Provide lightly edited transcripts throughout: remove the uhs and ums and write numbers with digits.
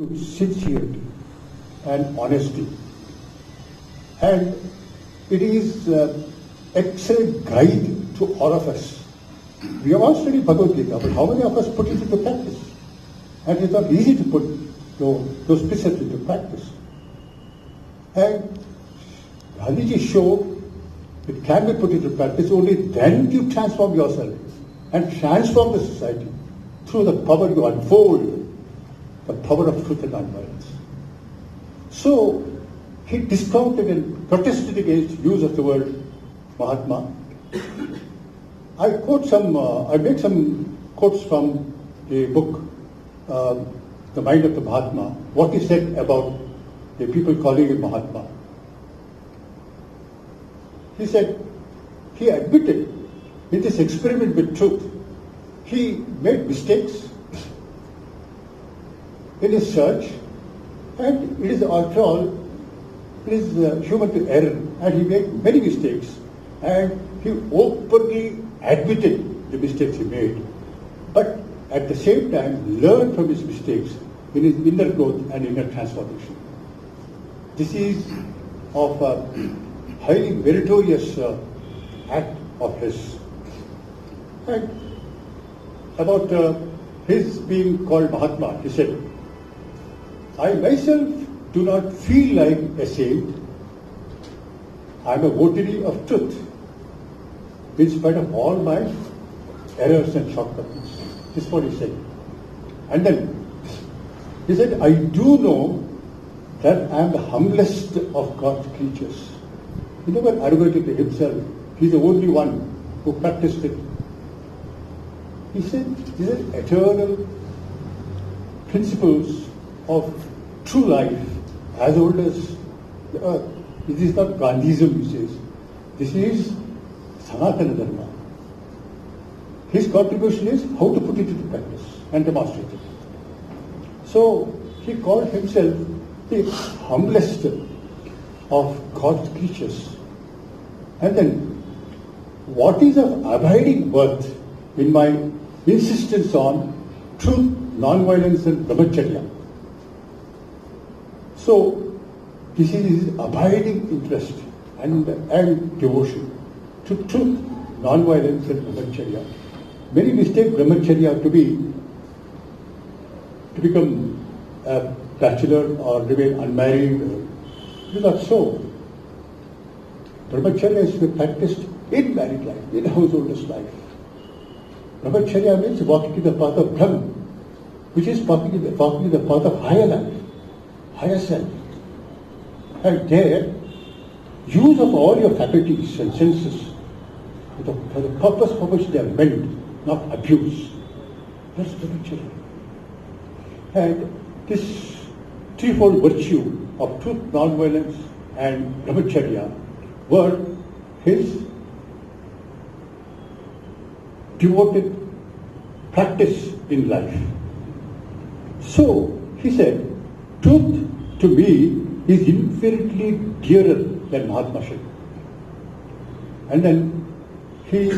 sincerity and honesty. And it is excellent guide to all of us. We have all studied Bhagavad Gita, but how many of us put it into practice? And it's not easy to put those precepts into practice. And Gandhiji showed it can be put into practice, only then you transform yourself and transform the society through the power you unfold, the power of truth and nonviolence. So he discounted and protested against use of the word Mahatma. I make some quotes from a book, The Mind of the Mahatma, what he said about the people calling him Mahatma. He said, he admitted in this experiment with truth, he made mistakes in his search, and it is after all, it is human to err, and he made many mistakes, and he openly admitted the mistakes he made, but at the same time learned from his mistakes in his inner growth and inner transformation. This is of a highly meritorious act of his. And about his being called Mahatma, he said, I myself do not feel like a saint. I am a votary of truth, in spite of all my errors and shortcomings. This is what he said. And then he said, I do know that I am the humblest of God's creatures. He never arrogated to himself. He is the only one who practiced it. He said, these are eternal principles of true life, as old as the earth. This is not Gandhism, he says. This is Sanatana Dharma. His contribution is how to put it into practice and demonstrate it. So he called himself the humblest of God's creatures. And then, what is of abiding worth in my insistence on truth, non-violence and brahmacharya? So, this is his abiding interest and devotion to truth, non-violence and brahmacharya. Many mistake brahmacharya to become a bachelor or remain unmarried. It is not so. Brahmacharya is to be practiced in married life, in householder's life. Brahmacharya means walking in the path of Brahma, which is walking in the path of higher life, higher self. And there, use of all your faculties and senses for the purpose for which they are meant, not abuse. That's brahmacharya. And this threefold virtue of truth, non-violence and brahmacharya were his devoted practice in life. So, he said, truth to me is infinitely dearer than Mahatma-ship. And then he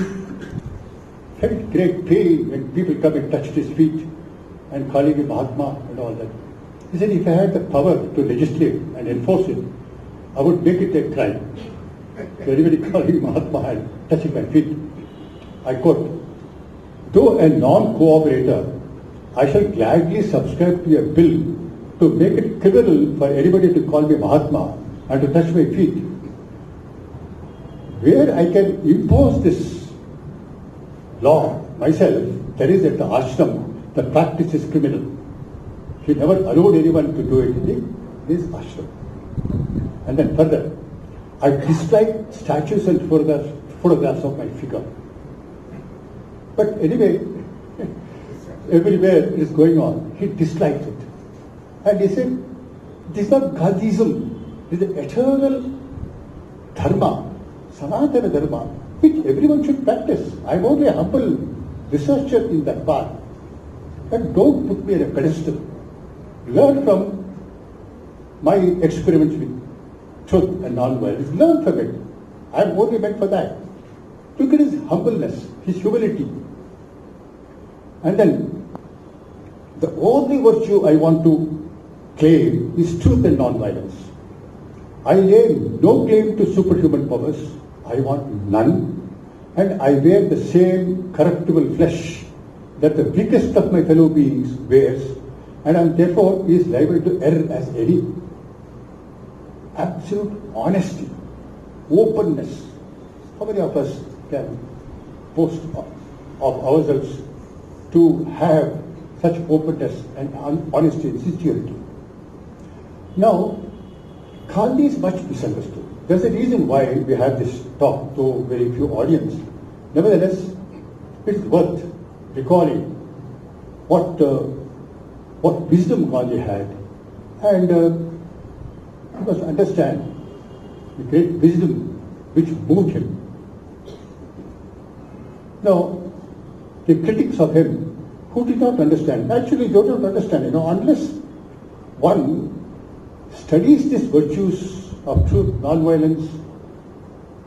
felt great pain when people come and touched his feet and calling him Mahatma and all that. He said, if I had the power to legislate and enforce it, I would make it a crime. So anybody calling Mahatma and touching my feet. I quote, though a non-cooperator, I shall gladly subscribe to a bill to make it criminal for anybody to call me Mahatma and to touch my feet. Where I can impose this law myself, that is at the ashram, the practice is criminal. He never allowed anyone to do anything in his ashram. And then further, I dislike statues and photographs of my figure. But anyway, everywhere it is going on, he disliked it. And he said, this is not Gandhism, this is the eternal dharma, Sanatana Dharma, which everyone should practice. I am only a humble researcher in that path. And don't put me on a pedestal. Learn from my experiments with truth and non-violence. Learn from it. I am only meant for that. Look at his humbleness, his humility. And then, the only virtue I want to claim is truth and non-violence. I lay no claim to superhuman powers. I want none. And I wear the same corruptible flesh that the weakest of my fellow beings wears, and am therefore is liable to err as any. Absolute honesty, openness. How many of us can boast of ourselves to have such openness and honesty and sincerity? Now, Gandhi is much misunderstood. There's a reason why we have this talk to very few audience. Nevertheless, it's worth recalling what wisdom Gandhi had, and you must understand the great wisdom which moved him. Now, the critics of him who did not understand, actually they don't understand, unless one studies these virtues of truth, non-violence,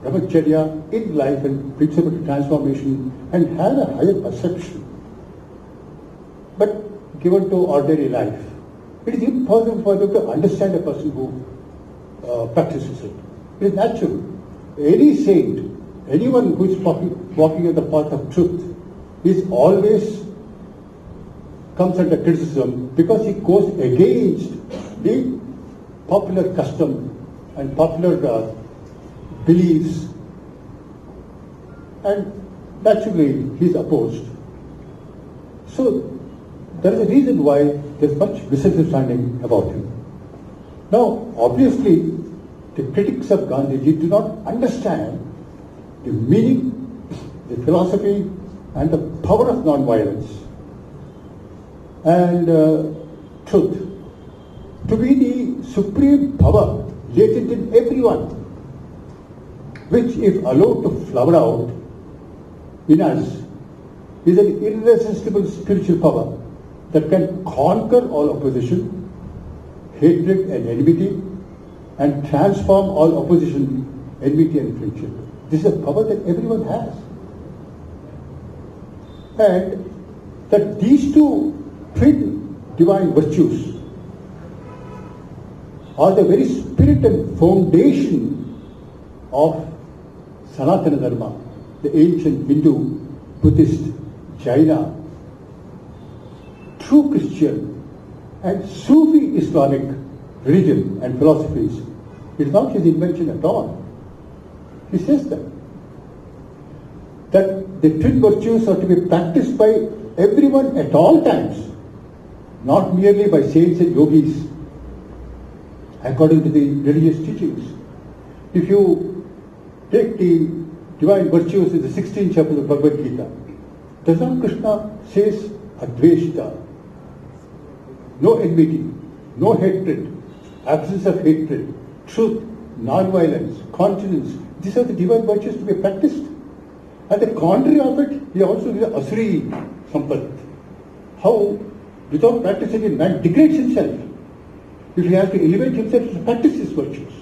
brahmacharya in life and principle of transformation, and have a higher perception. But given to ordinary life, it is impossible for them to understand a person who practices it. It is natural. Any saint, anyone who is walking on the path of truth, is always comes under criticism because he goes against the popular custom and popular beliefs, and naturally he is opposed. So there is a reason why there is much misunderstanding about him. Now, obviously, the critics of Gandhiji do not understand the meaning, the philosophy, and the power of non-violence and truth to be the supreme power latent in everyone, which, if allowed to flower out in us, is an irresistible spiritual power that can conquer all opposition, hatred and enmity, and transform all opposition, enmity and friendship. This is a power that everyone has. And that these two twin divine virtues are the very spirit and foundation of Sanatana Dharma, the ancient Hindu, Buddhist, Jaina, true Christian and Sufi Islamic religion and philosophies. It is not his invention at all. He says that the twin virtues are to be practiced by everyone at all times, not merely by saints and yogis, according to the religious teachings. If you take the divine virtues in the 16th chapter of the Bhagavad Gita, does not Krishna says adveshta, no enmity, no hatred, absence of hatred, truth, non-violence, continence. These are the divine virtues to be practiced. And the contrary of it, he also is asuri sampat. How, without practicing it, man degrades himself. If he has to elevate himself to practice his virtues.